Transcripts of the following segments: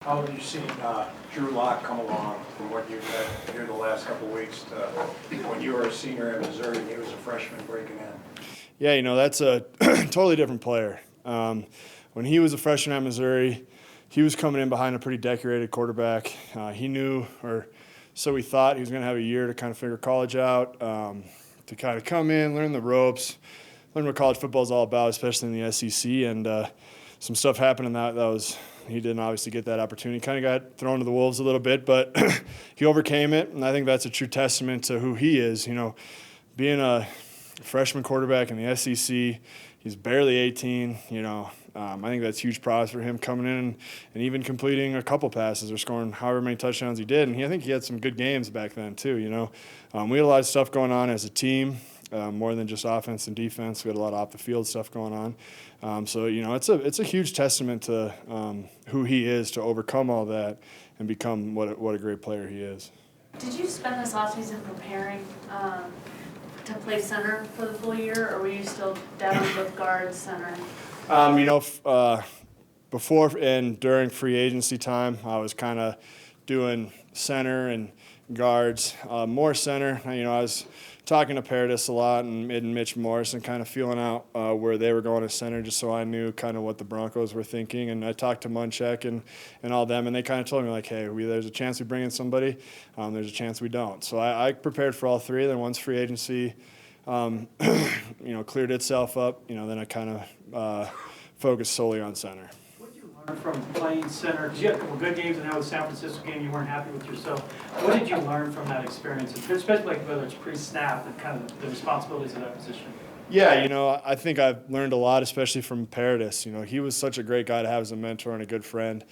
How have you seen Drew Lock come along from what you've had here the last couple of weeks to when you were a senior at Missouri and he was a freshman breaking in? Yeah, that's a totally different player. When he was a freshman at Missouri, he was coming in behind a pretty decorated quarterback. He knew, or so we thought, he was going to have a year to kind of figure college out, to kind of come in, learn the ropes, learn what college football is all about, especially in the SEC. And some stuff happened in that was he didn't obviously get that opportunity. Kind of got thrown to the wolves a little bit, but he overcame it, and I think that's a true testament to who he is. Being a freshman quarterback in the SEC, he's barely 18. I think that's huge props for him coming in and even completing a couple passes or scoring however many touchdowns he did. And I think he had some good games back then too. We had a lot of stuff going on as a team. More than just offense and defense. We had a lot of off-the-field stuff going on. It's a huge testament to who he is to overcome all that and become what a great player he is. Did you spend this offseason preparing to play center for the full year, or were you still dabbling with guard center? Before and during free agency time, I was kind of doing center and guards, more center. I was talking to Paradis a lot and Mitch Morris and kind of feeling out where they were going to center just so I knew kind of what the Broncos were thinking. And I talked to Munchak and all them, and they kind of told me, like, hey, there's a chance we bring in somebody, there's a chance we don't. So I prepared for all three. Then once free agency cleared itself up, then I kind of focused solely on center. What did you learn from playing center? Because you had a couple good games, and now the San Francisco game, you weren't happy with yourself. What did you learn from that experience, especially whether it's pre-snap and kind of the responsibilities of that position? Yeah, I think I've learned a lot, especially from Paradis. He was such a great guy to have as a mentor and a good friend.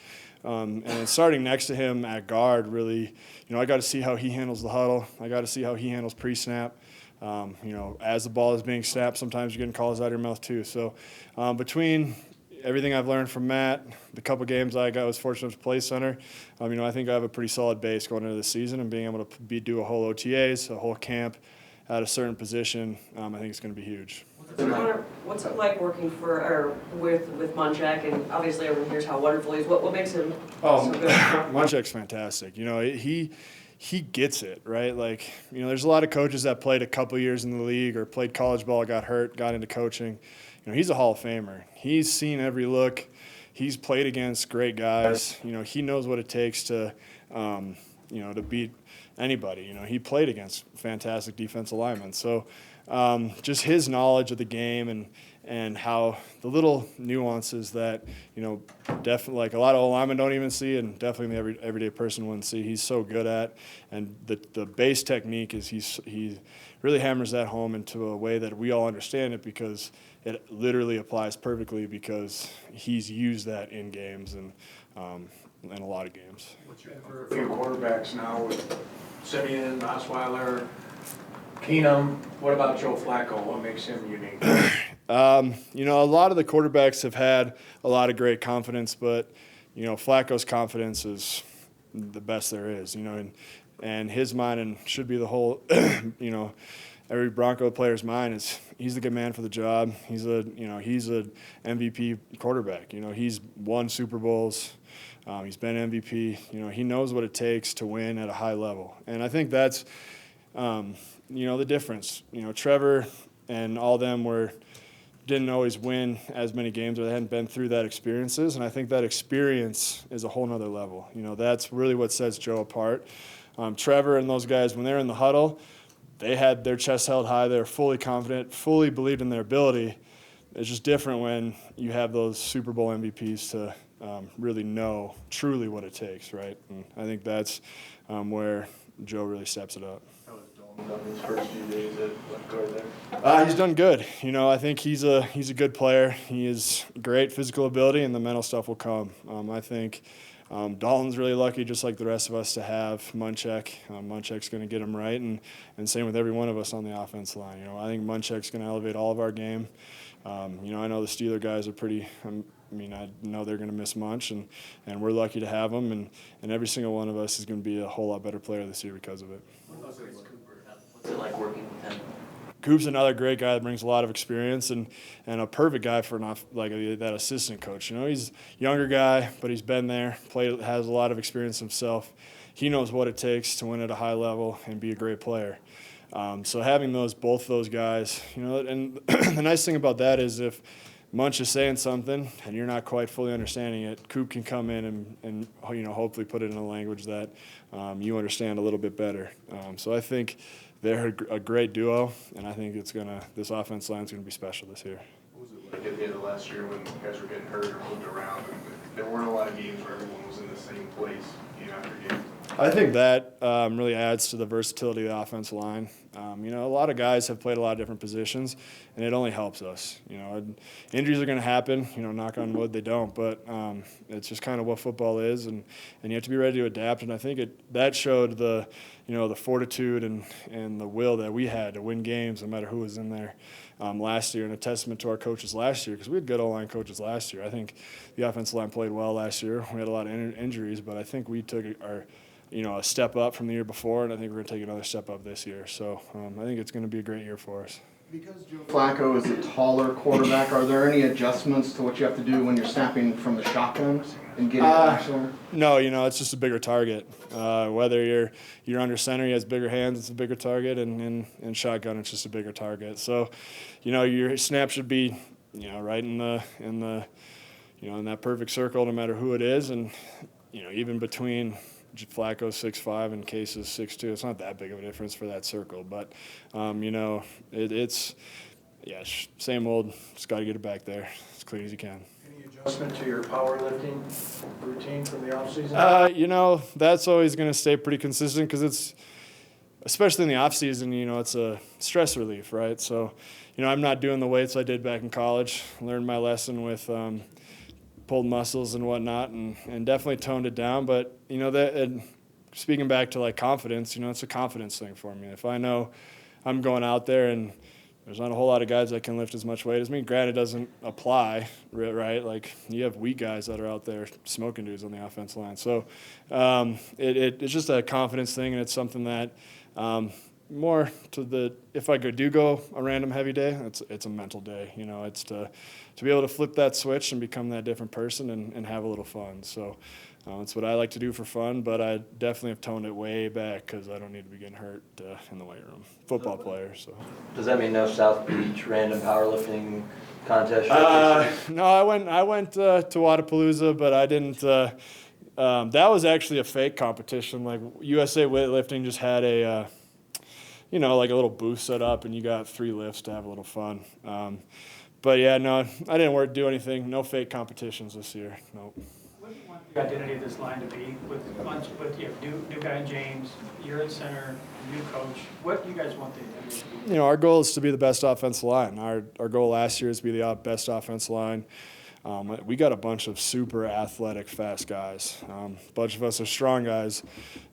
And starting next to him at guard, really, I got to see how he handles the huddle. I got to see how he handles pre-snap. As the ball is being snapped, sometimes you're getting calls out of your mouth too. So between everything I've learned from Matt, the couple games I was fortunate to play center, I think I have a pretty solid base going into the season, and being able to do a whole OTAs, a whole camp at a certain position, I think it's going to be huge. Connor, what's it like working with Munchak? And obviously everyone hears how wonderful he is. What makes him so good? Munchak's fantastic. He gets it, right? Like, there's a lot of coaches that played a couple years in the league or played college ball, got hurt, got into coaching. He's a Hall of Famer. He's seen every look. He's played against great guys. He knows what it takes to, to beat anybody. He played against fantastic defensive linemen. So just his knowledge of the game and how the little nuances that, definitely like a lot of linemen don't even see, and definitely the everyday person wouldn't see, he's so good at. And the base technique is he really hammers that home into a way that we all understand it, because it literally applies perfectly, because he's used that in games and in a lot of games. For a few quarterbacks now with Simeon, Osweiler, Keenum. What about Joe Flacco? What makes him unique? A lot of the quarterbacks have had a lot of great confidence, but, Flacco's confidence is the best there is, and his mind, and should be the whole, every Bronco player's mind, is he's the good man for the job. He's a MVP quarterback. He's won Super Bowls. He's been MVP. He knows what it takes to win at a high level. And I think that's, the difference. Trevor and all them didn't always win as many games, or they hadn't been through that experiences. And I think that experience is a whole nother level. That's really what sets Joe apart. Trevor and those guys, when they're in the huddle, they had their chest held high. They were fully confident, fully believed in their ability. It's just different when you have those Super Bowl MVPs to really know truly what it takes, right? And I think that's where Joe really steps it up. How was Dalton done his first few days at left guard there? He's done good. I think he's a good player. He has great physical ability, and the mental stuff will come. I think Dalton's really lucky, just like the rest of us, to have Munchak. Munchak's going to get him right, and same with every one of us on the offense line. I think Munchak's going to elevate all of our game. I know the Steeler guys are pretty. I know they're going to miss Munch, and we're lucky to have him, and every single one of us is going to be a whole lot better player this year because of it. What's it like working with him? Coop's another great guy that brings a lot of experience and a perfect guy for that assistant coach. You know, he's a younger guy, but he's been there, has a lot of experience himself. He knows what it takes to win at a high level and be a great player. So having both those guys, you know, and the nice thing about that is if Munch is saying something and you're not quite fully understanding it, Coop can come in and you know, hopefully put it in a language that you understand a little bit better. So I think they're a great duo, and I think this offense line is going to be special this year. What was it like at the end of last year when guys were getting hurt or moved around? And there weren't a lot of games where everyone was in the same place game after game. I think that really adds to the versatility of the offensive line. You know, a lot of guys have played a lot of different positions, and it only helps us. You know, injuries are going to happen. You know, knock on wood, they don't. But it's just kind of what football is, and you have to be ready to adapt. And I think that showed the fortitude and the will that we had to win games, no matter who was in there last year, and a testament to our coaches last year, because we had good O-line coaches last year. I think the offensive line played well last year. We had a lot of injuries, but I think we took a step up from the year before, and I think we're going to take another step up this year. So I think it's going to be a great year for us. Because Joe Flacco is a taller quarterback, are there any adjustments to what you have to do when you're snapping from the shotgun and getting it back somewhere? No, you know, it's just a bigger target. Whether you're under center, he has bigger hands, it's a bigger target, and shotgun, it's just a bigger target. So, you know, your snap should be, you know, right in that perfect circle, no matter who it is, and you know, even between Flacco's 6'5" and Case's 6'2". It's not that big of a difference for that circle, but you know, it's same old. Just got to get it back there as clean as you can. Any adjustment to your powerlifting routine from the offseason? You know, that's always going to stay pretty consistent because it's, especially in the off season, you know, it's a stress relief, right? So, you know, I'm not doing the weights I did back in college. Learned my lesson with pulled muscles and whatnot, and definitely toned it down. But you know, speaking back to like confidence, you know, it's a confidence thing for me. If I know I'm going out there and there's not a whole lot of guys that can lift as much weight as me, granted, it doesn't apply, right? Like you have weak guys that are out there smoking dudes on the offensive line. So it's just a confidence thing, and it's something that more to if I do go a random heavy day, it's a mental day. You know, it's to be able to flip that switch and become that different person and have a little fun. So it's what I like to do for fun, but I definitely have toned it way back because I don't need to be getting hurt in the weight room. Football player, so. Does that mean no South Beach random powerlifting contest? No, I went to Wadapalooza, but I didn't. That was actually a fake competition. Like USA Weightlifting just had a like a little booth set up, and you got 3 lifts to have a little fun. But yeah, no, I didn't do anything. No fake competitions this year. Nope. What do you want the identity of this line to be with you have new guy James, you're at center, new coach. What do you guys want the identity to be? You know, our goal is to be the best offensive line. Our goal last year is to be the best offensive line. We got a bunch of super athletic, fast guys. A bunch of us are strong guys,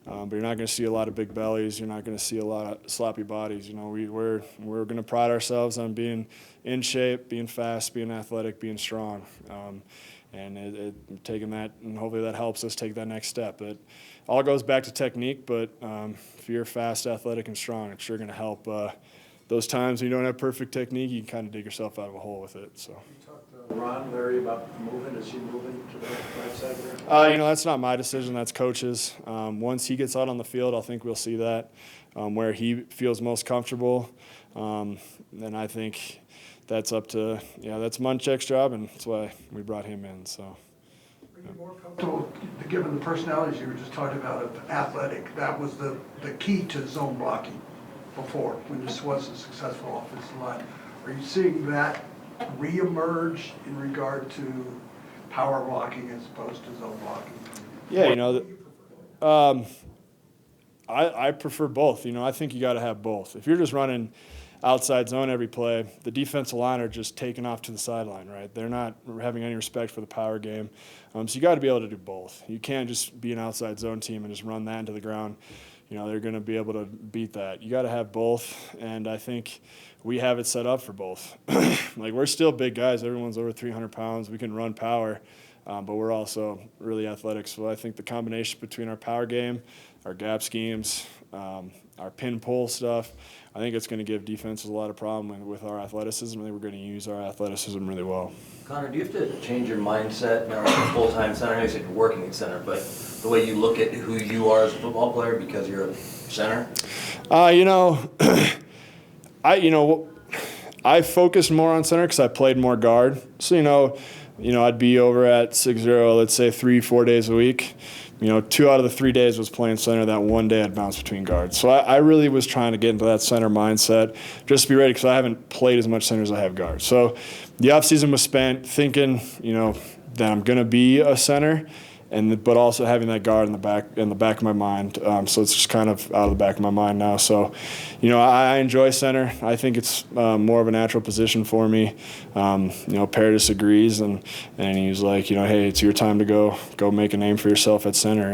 but you're not going to see a lot of big bellies. You're not going to see a lot of sloppy bodies. You know, we're going to pride ourselves on being in shape, being fast, being athletic, being strong, and taking that, and hopefully that helps us take that next step. It all goes back to technique, but if you're fast, athletic, and strong, it's sure going to help. Those times when you don't have perfect technique, you can kind of dig yourself out of a hole with it. So. You talked to Ron, Larry, about moving. Is he moving to the right side there? You know, that's not my decision. That's coach's. Once he gets out on the field, I think we'll see that where he feels most comfortable. Then I think that's up to that's Munchak's job, and that's why we brought him in. So. Are you more comfortable, given the personalities you were just talking about, of athletic? That was the key to zone blocking before, when this was a successful offensive line. Are you seeing that reemerge in regard to power blocking as opposed to zone blocking? Yeah, you know, I prefer both. You know, I think you got to have both. If you're just running outside zone every play, the defensive line are just taking off to the sideline, right? They're not having any respect for the power game. So you got to be able to do both. You can't just be an outside zone team and just run that into the ground. You know, they're going to be able to beat that. You got to have both, and I think we have it set up for both. Like, we're still big guys. Everyone's over 300 pounds. We can run power. but we're also really athletic. So I think the combination between our power game, our gap schemes, our pin pull stuff, I think it's going to give defenses a lot of problem with our athleticism. I think we're going to use our athleticism really well. Connor, do you have to change your mindset now as a full-time center? I know you said you're working at center, but the way you look at who you are as a football player because you're a center? I focused more on center because I played more guard. So, I'd be over at 6-0, let's say 3-4 days a week. 2 out of the 3 days was playing center. That one day I'd bounce between guards. So I really was trying to get into that center mindset just to be ready because I haven't played as much center as I have guards. So the offseason was spent thinking, that I'm going to be a center, but also having that guard in the back of my mind. So it's just kind of out of the back of my mind now. So, I enjoy center. I think it's more of a natural position for me. Paradis agrees, and he's like, hey, it's your time to go make a name for yourself at center,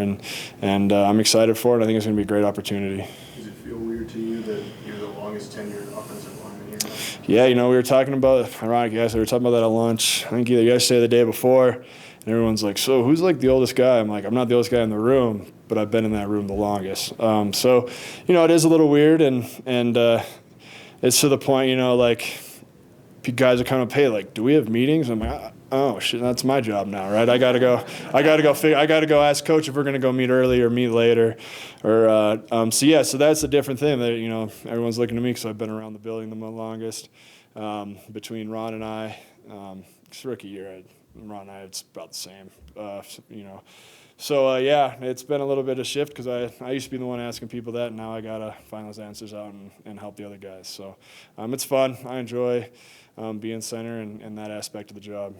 and I'm excited for it. I think it's going to be a great opportunity. Does it feel weird to you that you're the longest tenured offensive lineman here? Yeah, we were talking about, ironic, guys, we were talking about that at lunch. I think either yesterday or the day before. And everyone's like, so who's like the oldest guy? I'm like, I'm not the oldest guy in the room, but I've been in that room the longest. So, it is a little weird, and it's to the point, guys are coming up, hey, like, do we have meetings? I'm like, oh shit, that's my job now, right? I gotta go ask coach if we're gonna go meet early or meet later, or so that's a different thing that everyone's looking to me because I've been around the building the longest. Between Ron and I, it's rookie year. Ron and I, it's about the same, So, it's been a little bit of shift because I used to be the one asking people that, and now I got to find those answers out and help the other guys. So, it's fun. I enjoy being center and that aspect of the job.